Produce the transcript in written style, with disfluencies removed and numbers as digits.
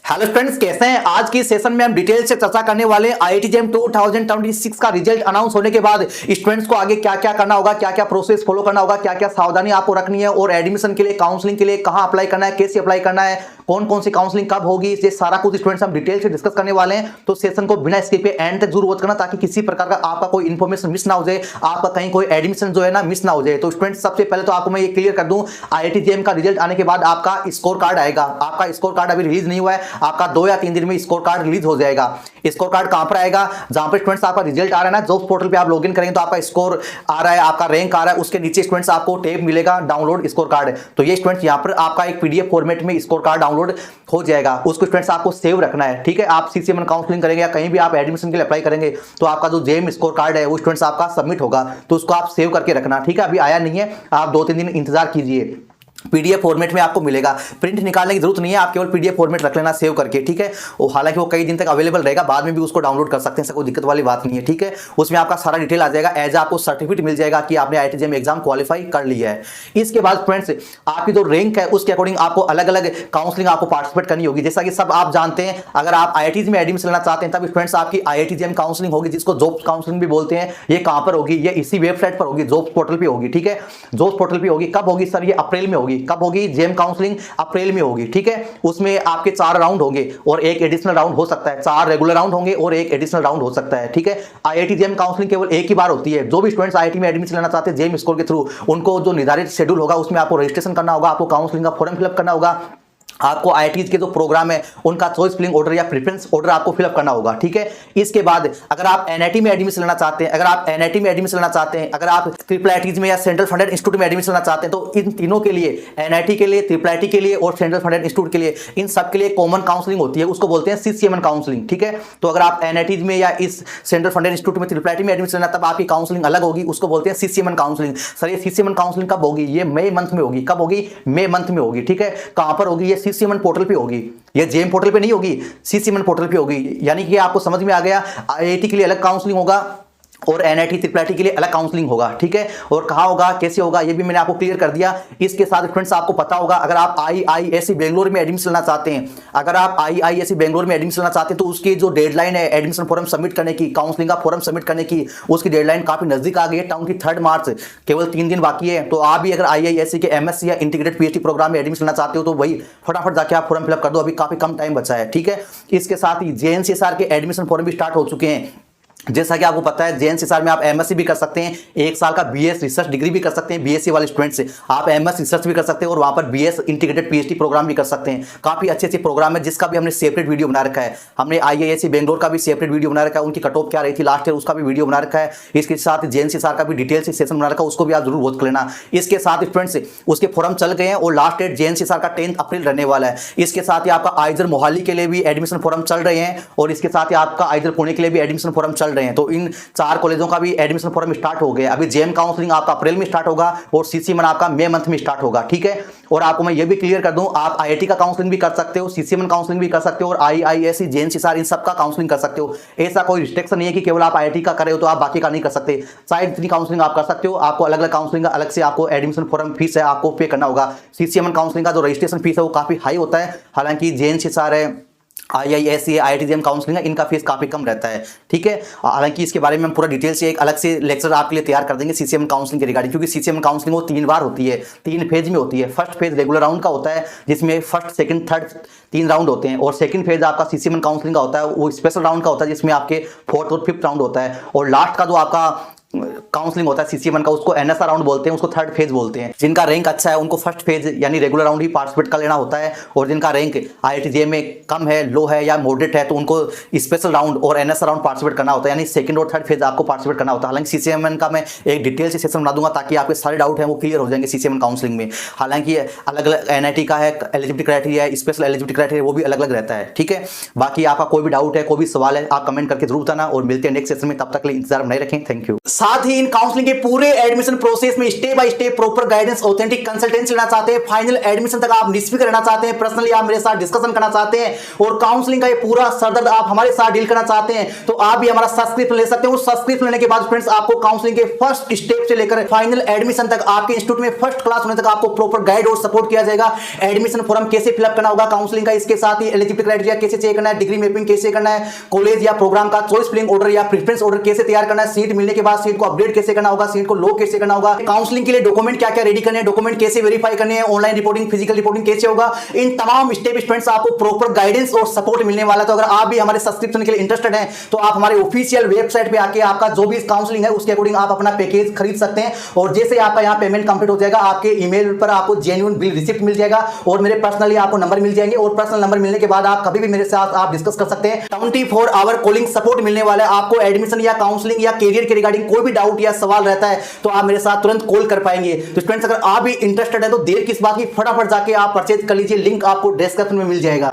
Hello friends, कैसे हैं। आज की सेशन में हम डिटेल से चर्चा करने वाले आईआईटी जेईई 2026 का रिजल्ट अनाउंस होने के बाद स्टूडेंट्स को आगे क्या क्या करना होगा, क्या क्या प्रोसेस फॉलो करना होगा, क्या क्या सावधानी आपको रखनी है और एडमिशन के लिए काउंसलिंग के लिए कहां अप्लाई करना है, कैसे अप्लाई करना है, कौन कौन सी काउंसलिंग कब होगी, ये सारा कुछ स्टूडेंट्स हम डिटेल से डिस्कस करने वाले हैं। तो सेशन को बिना स्किप के एंड तक जरूर वॉच करना ताकि किसी प्रकार का आपका कोई इन्फॉर्मेशन मिस ना हो जाए, आपका कहीं कोई एडमिशन जो है ना मिस ना हो जाए। तो स्टूडेंट्स सबसे पहले तो आपको मैं ये क्लियर कर दूं, आईआईटी जेईई का रिजल्ट आने के बाद आपका स्कोर कार्ड आएगा। आपका स्कोर कार्ड अभी रिलीज नहीं हुआ है, आपका 2 या 3 दिन में स्कोर कार्ड रिलीज हो जाएगा। स्कोर कार्ड कहां पर आएगा, जहां पर स्टूडेंट्स आपका रिजल्ट आ रहा है ना, जॉब्स पोर्टल पे आप लॉगिन करेंगे तो आपका स्कोर आ रहा है, आपका रैंक आ रहा है, उसके नीचे स्टूडेंट्स आपको टैब मिलेगा डाउनलोड स्कोर कार्ड। तो ये स्टूडेंट्स यहां पर आपका एक पीडीएफ फॉर्मेट में स्कोर कार्ड डाउनलोड हो जाएगा, उसको स्टूडेंट्स आपको सेव रखना है। ठीक है, आप सीसीएमएन काउंसलिंग करेंगे या कहीं भी आप एडमिशन के लिए अप्लाई करेंगे तो आपका जो जेईई स्कोर कार्ड है वो स्टूडेंट्स आपका सबमिट होगा, तो उसको आप सेव करके रखना। ठीक है, अभी आया नहीं है, आप 2-3 दिन इंतजार कीजिए, पीडीएफ फॉर्मेट में आपको मिलेगा। प्रिंट निकालने की जरूरत नहीं है, आप केवल पीडीएफ फॉर्मेट रख लेना सेव करके। ठीक है, वो हालांकि वो कई दिन तक अवेलेबल रहेगा, बाद में भी उसको डाउनलोड कर सकते हैं, कोई दिक्कत वाली बात नहीं है। ठीक है, उसमें आपका सारा डिटेल आ जाएगा, एज आपको सर्टिफिकेट मिल जाएगा कि आपने आईआईटी जेईई में एग्जाम क्वालिफाई कर लिया है। इसके बाद फ्रेंड्स आपकी जो रैंक है उसके अकॉर्डिंग आपको अलग अलग काउंसलिंग आपको पार्टिसिपेट करनी होगी। जैसा कि सब आप जानते हैं, अगर आप आईआईटी में एडमिशन लेना चाहते हैं तब स्टूडेंट्स आपकी आईआईटी जेईई काउंसलिंग होगी, जिसको जॉब काउंसलिंग भी बोलते हैं। ये कहां पर होगी, ये इसी वेबसाइट पर होगी, जॉब पोर्टल पर होगी। ठीक है, जॉब पोर्टल पर होगी। कब होगी सर, ये अप्रैल में होगी। कब होगी, जेईई काउंसलिंग अप्रैल में होगी। ठीक है, उसमें आपके 4 राउंड होंगे और एक एडिशनल राउंड हो सकता है, 4 रेगुलर राउंड होंगे और एक एडिशनल राउंड हो सकता है। ठीक है, आईआईटी जेईई काउंसलिंग केवल एक ही बार होती है। जो भी स्टूडेंट्स आईआईटी में एडमिशन लेना चाहते हैं जेईई स्कोर के थ्रू, उनको जो निर्धारित शेड्यूल होगा उसमें आपको रजिस्ट्रेशन करना होगा, आपको काउंसलिंग का फॉर्म फिलअप करना होगा, आपको आईआईटी के जो प्रोग्राम है उनका चॉइस फिलिंग ऑर्डर या प्रेफरेंस ऑर्डर आपको फिलअप करना होगा। ठीक है, इसके बाद अगर आप एनआईटी में एडमिशन लेना चाहते हैं, अगर आप एनआईटी में एडमिशन लेना चाहते हैं, अगर आप ट्रिपल आईटीज में या सेंट्रल फंडेड इंस्टीट्यूट में एडमिशन लेना चाहते हैं, तो इन तीनों के लिए, एनआईटी के लिए, ट्रिपल आईटी के लिए और सेंट्रल फंडेड इंस्टीट्यूट के लिए, इन सब के लिए कॉमन काउंसलिंग होती है, उसको बोलते हैं सीसीएमएन काउंसलिंग। ठीक है, तो अगर आप एनआईटीज में या इस सेंट्रल फंडेड इंस्टीट्यूट में, ट्रिपल आईटी में एडमिशन लेना, तब आपकी काउंसलिंग अलग होगी, उसको बोलते हैं सीसीएमएन काउंसलिंग। सर ये सीसीएमएन काउंसलिंग कब होगी, ये मई मंथ में होगी। कब होगी, मई मंथ में होगी। ठीक है, कहां पर होगी, ये सीसीएमएन पोर्टल पे होगी, ये जेईई पोर्टल पे नहीं होगी, सीसीएमएन पोर्टल पे होगी। यानी कि आपको समझ में आ गया, आईआईटी के लिए अलग काउंसलिंग होगा और एनआईटी ट्रिपल आईटी के लिए अलग काउंसलिंग होगा। ठीक है, और कहां होगा, कैसे होगा, ये भी मैंने आपको क्लियर कर दिया। इसके साथ फ्रेंड्स आपको पता होगा, अगर आप आईआईएससी बेंगलोर में एडमिशन लेना चाहते हैं, अगर आप आईआईएससी बेंगलोर में एडमिशन लेना चाहते हैं तो उसकी जो डेडलाइन है एडमिशन फॉर्म सबमिट करने की, काउंसलिंग का फॉर्म सबमिट करने की, उसकी डेडलाइन काफी नजदीक आ गई है। टाउन की 3 मार्च, केवल 3 दिन बाकी है। तो आप भी अगर आईआईएससी के एमएससी या इंटीग्रेटेड पीएचडी प्रोग्राम में एडमिशन लेना चाहते हो तो वही फटाफट जाके आप फॉर्म फिलअप कर दो, अभी काफी कम टाइम बचा है। ठीक है, इसके साथ ही जेएनसीएसआर के एडमिशन फॉर्म भी स्टार्ट हो चुके हैं। जैसा कि आपको पता है, जेएनसीएसआर में आप एमएससी भी कर सकते हैं, 1 साल का बीएस रिसर्च डिग्री भी कर सकते हैं। बीएससी वाले स्टूडेंट्स आप एमएस रिसर्च भी कर सकते हैं और वहां पर बीएस इंटीग्रेटेड पीएचडी प्रोग्राम भी कर सकते हैं। काफी अच्छे अच्छे प्रोग्राम है, जिसका भी हमने सेपरेट वीडियो बना रखा है। हमने आईआईएससी बेंगलोर का भी सेपरेट वीडियो बना रखा है, उनकी कट ऑफ क्या रही थी लास्ट ईयर, उसका भी वीडियो बना रखा है। इसके साथ जेएनसीएसआर का भी डिटेल से सेशन बना रखा है, उसको भी आप जरूर वॉच कर लेना। इसके साथ स्टूडेंट्स उसके फॉर्म चल गए हैं और लास्ट डेट जेएनसीएसआर का 10 अप्रैल रहने वाला है। इसके साथ ही आपका आइजर मोहाली के लिए भी एडमिशन फॉर्म चल रहे हैं और इसके साथ ही आपका आइजर पुणे के लिए भी एडमिशन फॉर्म चल रहे हैं। तो इन 4 कॉलेजों का भी एडमिशन फॉर्म स्टार्ट हो गया। अभी जेईई काउंसलिंग आपका अप्रैल में स्टार्ट होगा और सीसीएमएन आपका मई मंथ में स्टार्ट होगा। ठीक है, और आपको मैं ये भी क्लियर कर दूं, आप आईआईटी का काउंसलिंग भी कर सकते हो, सीसीएमएन काउंसलिंग भी कर सकते हो और आईआईएससी जेएनसीएसआर इन सब का काउंसलिंग कर सकते हो। ऐसा कोई रिस्ट्रिक्शन नहीं है कि केवल आप आईआईटी का करे हो तो आप बाकी का नहीं कर सकते। चाहे जितनी काउंसलिंग आप कर सकते हो, आपको अलग अलग काउंसलिंग अलग से आपको एडमिशन फॉर्म फीस है आपको पे करना होगा। सीसीएमएन काउंसलिंग का जो रजिस्ट्रेशन फीस है वो काफी हाई होता है, हालांकि जेएनसीएसआर है, आईआईएससी, आईआईटी जेईई काउंसलिंग है, इनका फीस काफी कम रहता है। ठीक है, हालांकि इसके बारे में हम पूरा डिटेल से एक अलग से लेक्चर आपके लिए तैयार कर देंगे सीसीएमएन काउंसलिंग के रिगार्डिंग, क्योंकि सीसीएमएन काउंसलिंग वो 3 बार होती है, 3 फेज में होती है। फर्स्ट फेज रेगुलर राउंड का होता है, जिसमें फर्स्ट, सेकंड, थर्ड 3 राउंड होते हैं और सेकंड फेज आपका सीसीएमएन काउंसलिंग का होता है, वो स्पेशल राउंड का होता है, जिसमें आपके 4th और 5th राउंड होता है और लास्ट का जो आपका काउंसलिंग होता है सीसीएमएन का, उसको एनएसआर राउंड बोलते हैं, उसको 3rd फेज बोलते हैं। जिनका रैंक अच्छा है उनको फर्स्ट फेज यानी रेगुलर राउंड ही पार्टिसिपेट कर लेना होता है और जिनका रैंक आईआईटी जेईई में कम है, लो है या मॉडरेट है तो उनको स्पेशल राउंड और एनएसआर राउंड पार्टिसिपेट करना होता है, यानी सेकंड और 3rd फेज आपको पार्टिसिपेट करना होता है। हालांकि सीसीएमएन का मैं एक डिटेल से सेशन बना दूंगा ताकि आपके सारे डाउट हैं वो क्लियर हो जाएंगे सीसीएमएन काउंसलिंग में। हालांकि अलग अलग एनआईटी का है, एलिजिबिलिटी क्राइटेरिया है, स्पेशल एलिजिबिलिटी क्राइटेरिया वो भी अलग अलग रहता है। ठीक है, बाकी आपका कोई भी डाउट है, कोई भी सवाल है, आप कमेंट करके जरूर बताना और मिलते हैं नेक्स्ट सेशन में। तब तक के लिए इंतजार बनाए रखें। Thank you. साथ ही इन काउंसलिंग के पूरे एडमिशन प्रोसेस में step by step proper guidance, authentic consultancy लेना चाहते हैं, फाइनल एडमिशन तक आप निष्फिक रहना चाहते हैं, पर्सनली आप मेरे साथ डिस्कशन करना चाहते हैं और काउंसलिंग का ये पूरा सरदर्द आप हमारे साथ डील करना चाहते हैं, तो आप भी हमारा सब्सक्रिप्शन ले सकते हैं। उस सब्सक्रिप्शन लेने के बाद फ्रेंड्स आपको काउंसलिंग के फर्स्ट स्टेप से लेकर फाइनल एडमिशन तक आपके इंस्टीट्यूट में फर्स्ट क्लास होने तक आपको प्रॉपर गाइड और सपोर्ट किया जाएगा। एडमिशन फॉर्म कैसे फिलअप करना होगा काउंसलिंग का, इसके साथ ही एलिजिबिलिटी क्राइटेरिया कैसे चेक करना है, डिग्री मैपिंग कैसे करना है, कॉलेज या प्रोग्राम का चॉइस फिलिंग ऑर्डर या प्रेफरेंस ऑर्डर कैसे तैयार करना है, सीट मिलने के बाद सीट को अपडेट कैसे करना होगा, सीट को लॉक कैसे करना होगा, काउंसलिंग के लिए डॉक्यूमेंट क्या क्या रेडी करने हैं, डॉक्यूमेंट कैसे वेरीफाई करने हैं, ऑनलाइन रिपोर्टिंग फिजिकल रिपोर्टिंग कैसे होगा, इन तमाम स्टेप स्टूडेंट्स आपको प्रॉपर गाइडेंस और सपोर्ट मिलने वाला है। तो अगर आप भी हमारे सब्सक्रिप्शन के लिए इंटरेस्टेड हैं तो आप हमारे ऑफिशियल वेबसाइट पे आके आपका जो भी काउंसलिंग है उसके अकॉर्डिंग आप अपना पैकेज खरीद सकते हैं और जैसे आपका यहाँ पेमेंट कंप्लीट हो जाएगा आपके ईमेल पर आपको जेन्युइन बिल रिसिप्ट मिल जाएगा और मेरे पर्सनली आपको नंबर मिल जाएंगे और पर्सनल नंबर मिलने के बाद आप कभी भी मेरे साथ आप डिस्कस कर सकते हैं। 24 आवर कॉलिंग सपोर्ट मिलने वाला है। आपको एडमिशन या काउंसलिंग या कैरियर के रिगार्डिंग कोई भी डाउट या सवाल रहता है तो आप मेरे साथ तुरंत कॉल कर पाएंगे। तो स्टूडेंट्स अगर आप भी इंटरेस्टेड है तो देर किस बात की, फटाफट जाके आप परचेज कर लीजिए, लिंक आपको डिस्क्रिप्शन में मिल जाएगा।